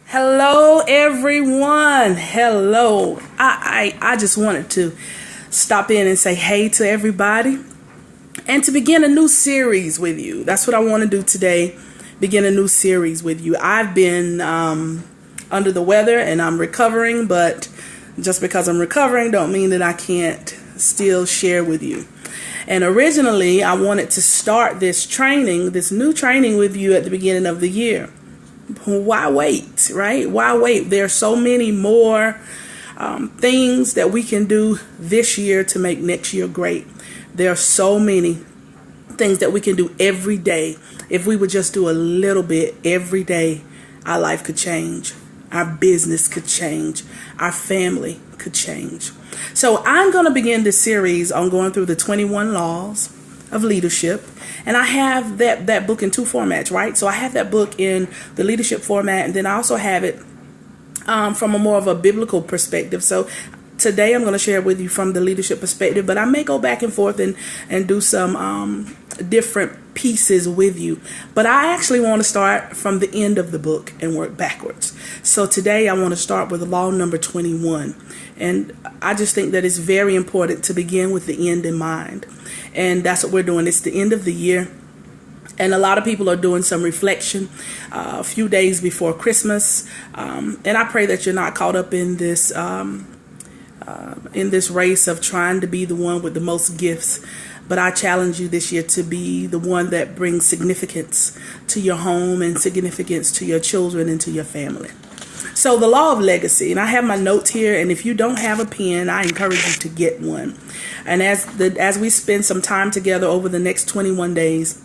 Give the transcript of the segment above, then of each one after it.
Hello, everyone. Hello. I just wanted to stop in and say hey to everybody and to begin a new series with you. That's what I want to do today. Begin a new series with you. I've been under the weather and I'm recovering, but just because I'm recovering don't mean that I can't still share with you. And originally, I wanted to start this new training with you at the beginning of the year. Why wait, right? Why wait? There are so many more things that we can do this year to make next year great. There are so many things that we can do every day. If we would just do a little bit every day, our life could change. Our business could change. Our family could change. So I'm going to begin this series on going through the 21 laws of leadership. And I have that book in two formats, right? So I have that book in the leadership format, and then I also have it from a more of a biblical perspective. So today I'm going to share with you from the leadership perspective, but I may go back and forth and do some different pieces with you. But I actually want to start from the end of the book and work backwards. So today I want to start with law number 21. And I just think that it's very important to begin with the end in mind. And that's what we're doing. It's the end of the year. And a lot of people are doing some reflection a few days before Christmas. And I pray that you're not caught up in this race of trying to be the one with the most gifts. But I challenge you this year to be the one that brings significance to your home and significance to your children and to your family. So the law of legacy, and I have my notes here, and if you don't have a pen, I encourage you to get one. And as we spend some time together over the next 21 days,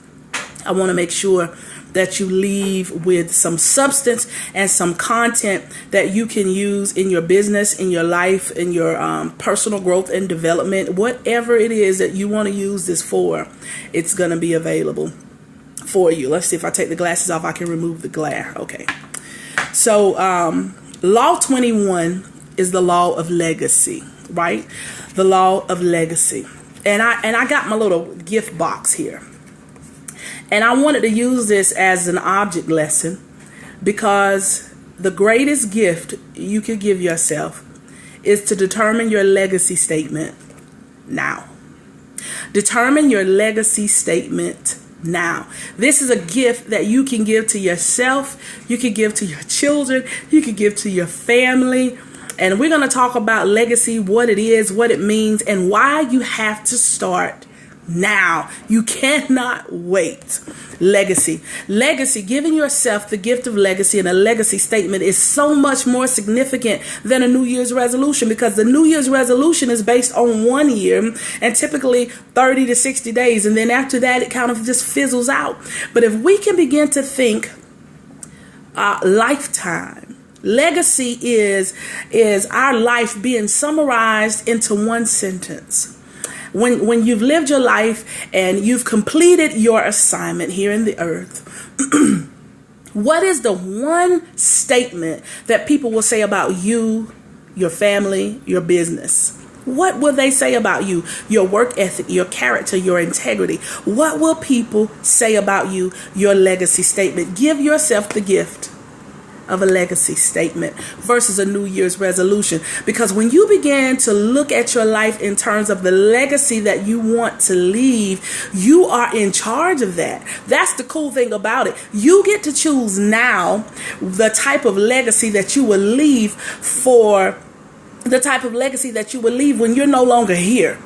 I want to make sure that you leave with some substance and some content that you can use in your business, in your life, in your personal growth and development. Whatever it is that you want to use this for, it's going to be available for you. Let's see, if I take the glasses off, I can remove the glare. Okay. So law 21 is the law of legacy, right? The law of legacy. And I got my little gift box here. And I wanted to use this as an object lesson because the greatest gift you could give yourself is to determine your legacy statement now. Determine your legacy statement now. This is a gift that you can give to yourself, you can give to your children, you can give to your family. And we're going to talk about legacy, what it is, what it means, and why you have to start now. You cannot wait. Legacy. Legacy, giving yourself the gift of legacy and a legacy statement is so much more significant than a New Year's resolution, because the New Year's resolution is based on 1 year and typically 30 to 60 days. And then after that, it kind of just fizzles out. But if we can begin to think lifetime, legacy is our life being summarized into one sentence. When you've lived your life and you've completed your assignment here in the earth, what is the one statement that people will say about you, your family, your business? What will they say about you? Your work ethic, your character, your integrity. What will people say about you? Your legacy statement. Give yourself the gift of a legacy statement versus a New Year's resolution. Because when you begin to look at your life in terms of the legacy that you want to leave, you are in charge of that. That's the cool thing about it. You get to choose now the type of legacy that you will leave when you're no longer here.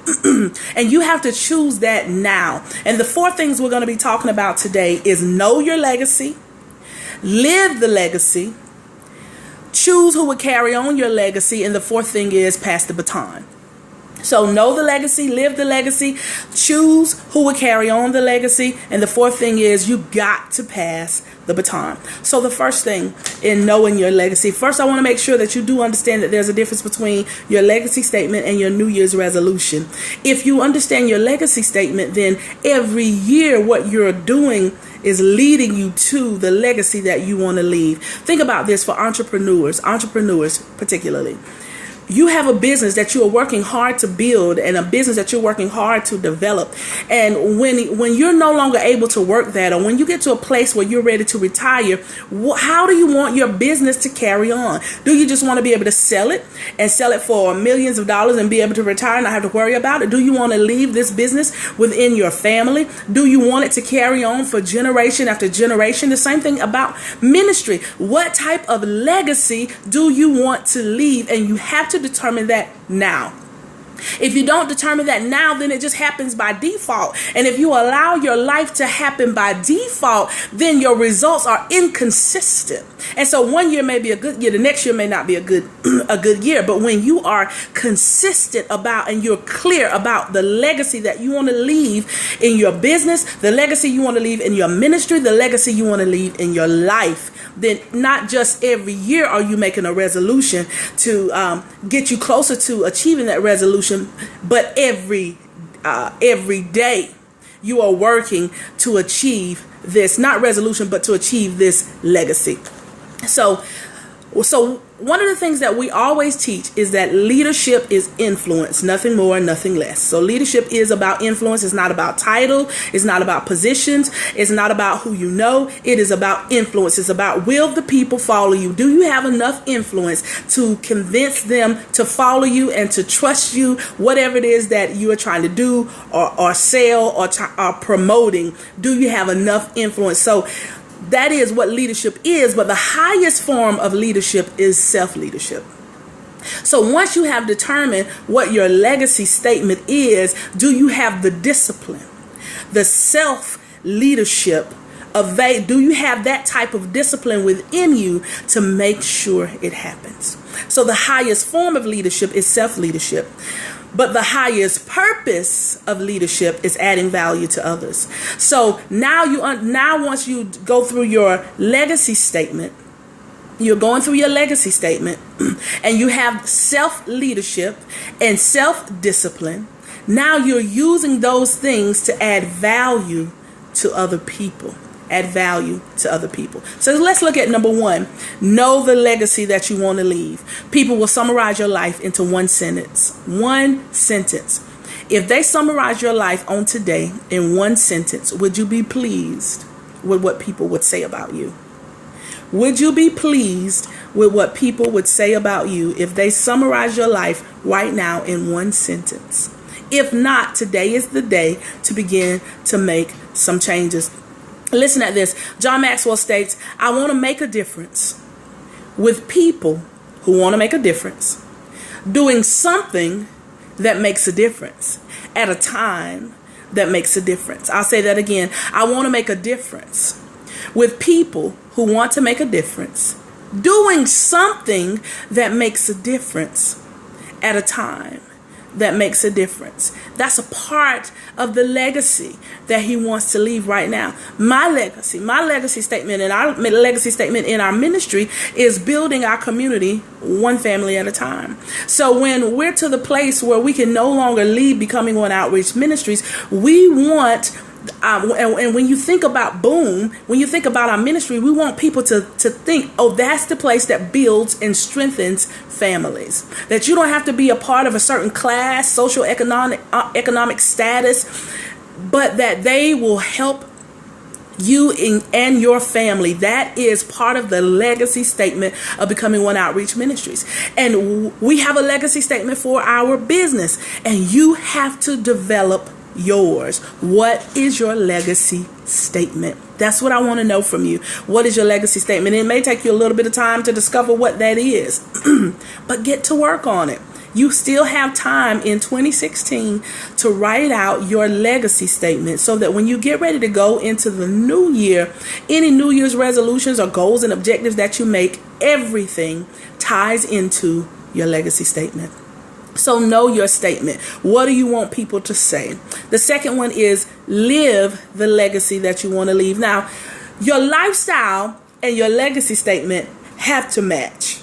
And you have to choose that now. And the four things we're going to be talking about today is know your legacy, live the legacy, choose who will carry on your legacy, and the fourth thing is pass the baton. So know the legacy, live the legacy, choose who will carry on the legacy, and the fourth thing is you got to pass the baton. So the first thing in knowing your legacy, first I want to make sure that you do understand that there's a difference between your legacy statement and your New Year's resolution. If you understand your legacy statement, then every year what you're doing is leading you to the legacy that you want to leave. Think about this for entrepreneurs particularly. you have a business that you are working hard to build and a business that you're working hard to develop. And when you're no longer able to work that, or when you get to a place where you're ready to retire, how do you want your business to carry on? Do you just want to be able to sell it and sell it for millions of dollars and be able to retire and not have to worry about it? Do you want to leave this business within your family? Do you want it to carry on for generation after generation? The same thing about ministry. What type of legacy do you want to leave? And you have to determine that now. If you don't determine that now, then it just happens by default. And if you allow your life to happen by default, then your results are inconsistent. And so one year may be a good year, the next year may not be a good year. But when you are consistent about and you're clear about the legacy that you want to leave in your business, the legacy you want to leave in your ministry, the legacy you want to leave in your life, then not just every year are you making a resolution to get you closer to achieving that resolution, but every day you are working to achieve this, not resolution, but to achieve this legacy. So one of the things that we always teach is that leadership is influence, nothing more, nothing less. So leadership is about influence. It's not about title. It's not about positions. It's not about who you know. It is about influence. It's about, will the people follow you? Do you have enough influence to convince them to follow you and to trust you, whatever it is that you are trying to do or sell or promoting? Do you have enough influence? So that is what leadership is, but the highest form of leadership is self-leadership. So once you have determined what your legacy statement is, do you have the discipline, the self-leadership do you have that type of discipline within you to make sure it happens? So the highest form of leadership is self-leadership. But the highest purpose of leadership is adding value to others. So now once you go through your legacy statement, you're going through your legacy statement and you have self-leadership and self-discipline. Now you're using those things to add value to other people. Add value to other people. So let's look at number one. Know the legacy that you want to leave. People will summarize your life into one sentence. One sentence. If they summarize your life on today in one sentence, would you be pleased with what people would say about you? Would you be pleased with what people would say about you if they summarize your life right now in one sentence? If not, today is the day to begin to make some changes. Listen at this. John Maxwell states, I want to make a difference with people who want to make a difference, doing something that makes a difference at a time that makes a difference. I'll say that again. I want to make a difference with people who want to make a difference, doing something that makes a difference at a time that makes a difference. That's a part of the legacy that he wants to leave right now. My legacy statement and our legacy statement in our ministry is building our community one family at a time. So when we're to the place where we can no longer lead Becoming One Outreach Ministries, we want and when you think about Boom, when you think about our ministry, we want people to think, oh, that's the place that builds and strengthens families. That you don't have to be a part of a certain class, social economic status, but that they will help you and your family. That is part of the legacy statement of Becoming One Outreach Ministries. And we have a legacy statement for our business, and you have to develop yours. What is your legacy statement? That's what I want to know from you. What is your legacy statement? It may take you a little bit of time to discover what that is, but get to work on it. You still have time in 2016 to write out your legacy statement so that when you get ready to go into the new year, any New Year's resolutions or goals and objectives that you make, everything ties into your legacy statement. So know your statement. What do you want people to say? The second one is live the legacy that you want to leave. Now, your lifestyle and your legacy statement have to match.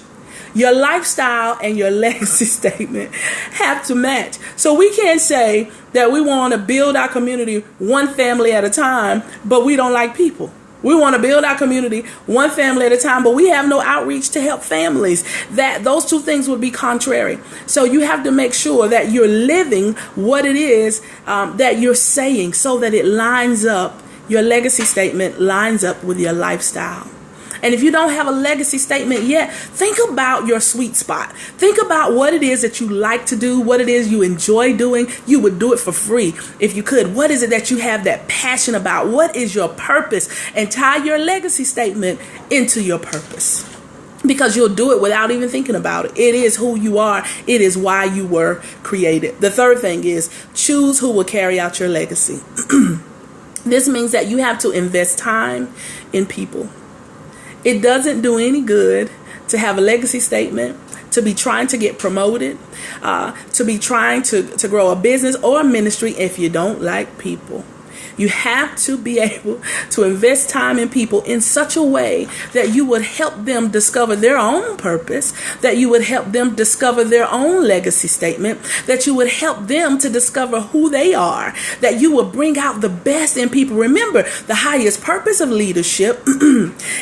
Your lifestyle and your legacy statement have to match. So we can't say that we want to build our community one family at a time, but we don't like people. We want to build our community one family at a time, but we have no outreach to help families. That those two things would be contrary. So you have to make sure that you're living what it is that you're saying, so that it lines up, your legacy statement lines up with your lifestyle. And if you don't have a legacy statement yet, think about your sweet spot. Think about what it is that you like to do, what it is you enjoy doing. You would do it for free if you could. What is it that you have that passion about? What is your purpose? And tie your legacy statement into your purpose, because you'll do it without even thinking about it. It is who you are. It is why you were created. The third thing is choose who will carry out your legacy. This means that you have to invest time in people. It doesn't do any good to have a legacy statement, to be trying to get promoted, to be trying to grow a business or a ministry if you don't like people. You have to be able to invest time in people in such a way that you would help them discover their own purpose, that you would help them discover their own legacy statement, that you would help them to discover who they are, that you will bring out the best in people. Remember, the highest purpose of leadership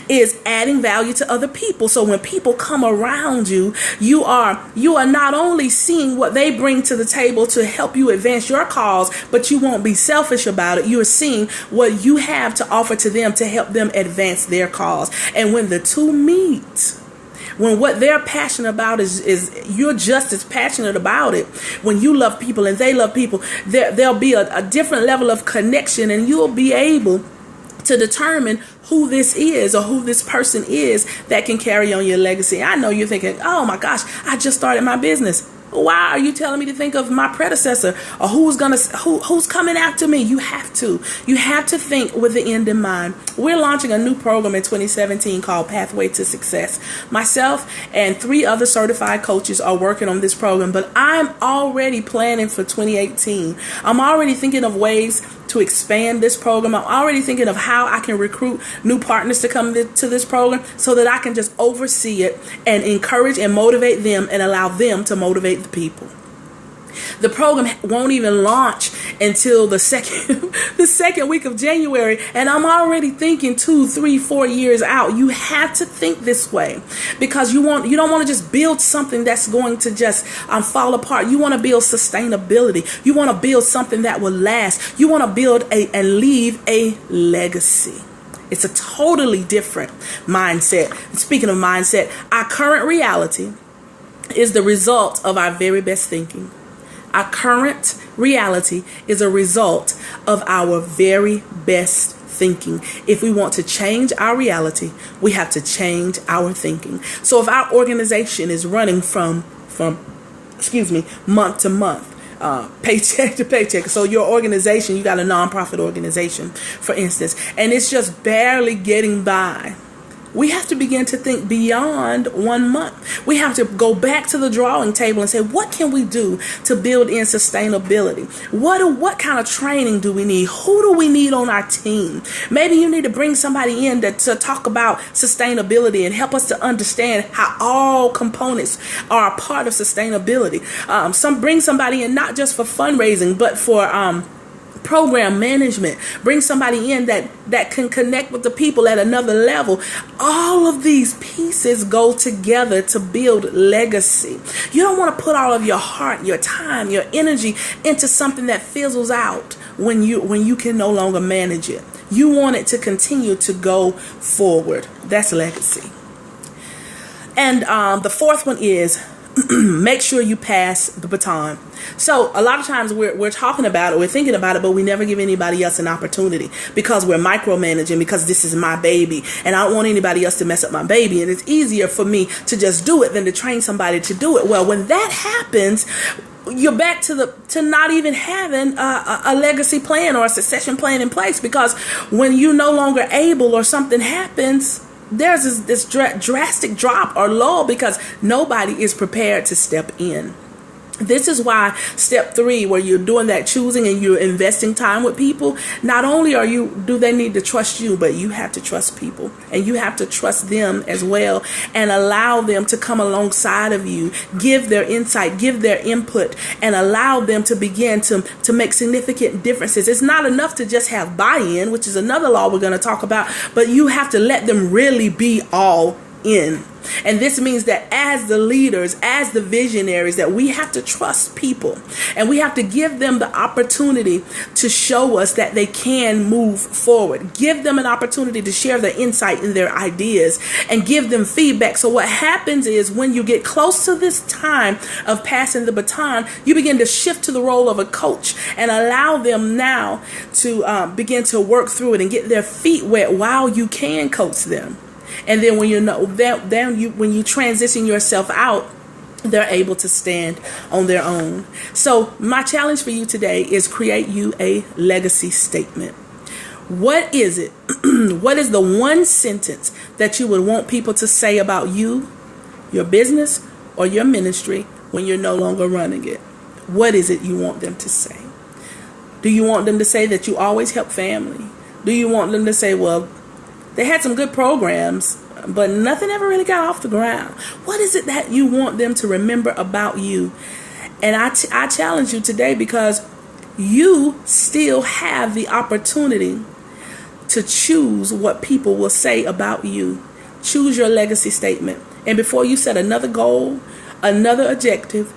is adding value to other people. So when people come around you, you are not only seeing what they bring to the table to help you advance your cause, but you won't be selfish about it. You are seeing what you have to offer to them to help them advance their cause. And when the two meet, when what they're passionate about is you're just as passionate about it, when you love people and they love people, there'll be a different level of connection, and you'll be able to determine who this is or who this person is that can carry on your legacy. I know you're thinking, oh my gosh, I just started my business. Why are you telling me to think of my predecessor or who's coming after me? You have to think with the end in mind. We're launching a new program in 2017 called Pathway to Success. Myself and 3 other certified coaches are working on this program, but I'm already planning for 2018. I'm already thinking of ways to expand this program. I'm already thinking of how I can recruit new partners to come to this program so that I can just oversee it and encourage and motivate them and allow them to motivate the people. The program won't even launch until the second week of January, and I'm already thinking 2, 3, 4 years out. You have to think this way, because you don't want to just build something that's going to just fall apart. You want to build sustainability. You want to build something that will last. You want to build and leave a legacy. It's a totally different mindset. Speaking of mindset, our current reality is the result of our very best thinking. Our current reality is a result of our very best thinking. If we want to change our reality, we have to change our thinking. So if our organization is running from month to month, paycheck to paycheck. So your organization, you got a nonprofit organization, for instance, and it's just barely getting by. We have to begin to think beyond 1 month. We have to go back to the drawing table and say, what can we do to build in sustainability? What kind of training do we need? Who do we need on our team? Maybe you need to bring somebody in to talk about sustainability and help us to understand how all components are a part of sustainability. Bring somebody in not just for fundraising, but for program management. Bring somebody in that can connect with the people at another level. All of these pieces go together to build legacy. You don't want to put all of your heart, your time, your energy into something that fizzles out when you can no longer manage it. You want it to continue to go forward. That's legacy. And the fourth one is make sure you pass the baton. So a lot of times we're talking about it, we're thinking about it, but we never give anybody else an opportunity because we're micromanaging, because this is my baby and I don't want anybody else to mess up my baby. And it's easier for me to just do it than to train somebody to do it. Well, when that happens, you're back to not even having a legacy plan or a succession plan in place, because when you're no longer able or something happens, there's this drastic drop or lull because nobody is prepared to step in. This is why step 3, where you're doing that choosing and you're investing time with people, not only do they need to trust you, but you have to trust people, and you have to trust them as well, and allow them to come alongside of you, give their insight, give their input, and allow them to begin to make significant differences. It's not enough to just have buy-in, which is another law we're going to talk about, but you have to let them really be all in. And this means that as the leaders, as the visionaries, that we have to trust people, and we have to give them the opportunity to show us that they can move forward. Give them an opportunity to share their insight and their ideas, and give them feedback. So what happens is, when you get close to this time of passing the baton, you begin to shift to the role of a coach and allow them now to begin to work through it and get their feet wet while you can coach them. And then when when you transition yourself out, they're able to stand on their own. So my challenge for you today is create you a legacy statement. What is it? What is the one sentence that you would want people to say about you, your business, or your ministry when you're no longer running it? What is it you want them to say? Do you want them to say that you always help family? Do you want them to say, well, they had some good programs, but nothing ever really got off the ground? What is it that you want them to remember about you? And I challenge you today, because you still have the opportunity to choose what people will say about you. Choose your legacy statement. And before you set another goal, another objective,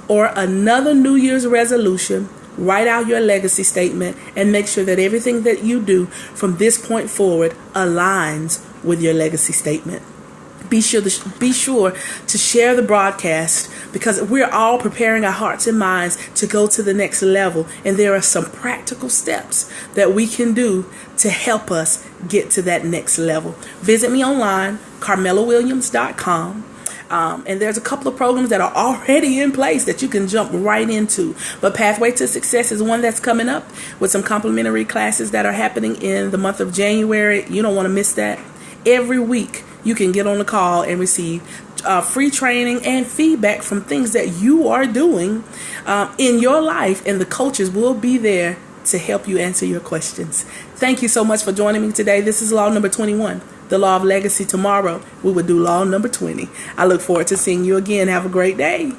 or another New Year's resolution, write out your legacy statement and make sure that everything that you do from this point forward aligns with your legacy statement. Be sure to share the broadcast, because we're all preparing our hearts and minds to go to the next level. And there are some practical steps that we can do to help us get to that next level. Visit me online, carmelawilliams.com. And there's a couple of programs that are already in place that you can jump right into. But Pathway to Success is one that's coming up with some complimentary classes that are happening in the month of January. You don't want to miss that. Every week you can get on the call and receive free training and feedback from things that you are doing in your life, and the coaches will be there to help you answer your questions. Thank you so much for joining me today. This is law number 21. The law of legacy. Tomorrow we will do law number 20. I look forward to seeing you again. Have a great day.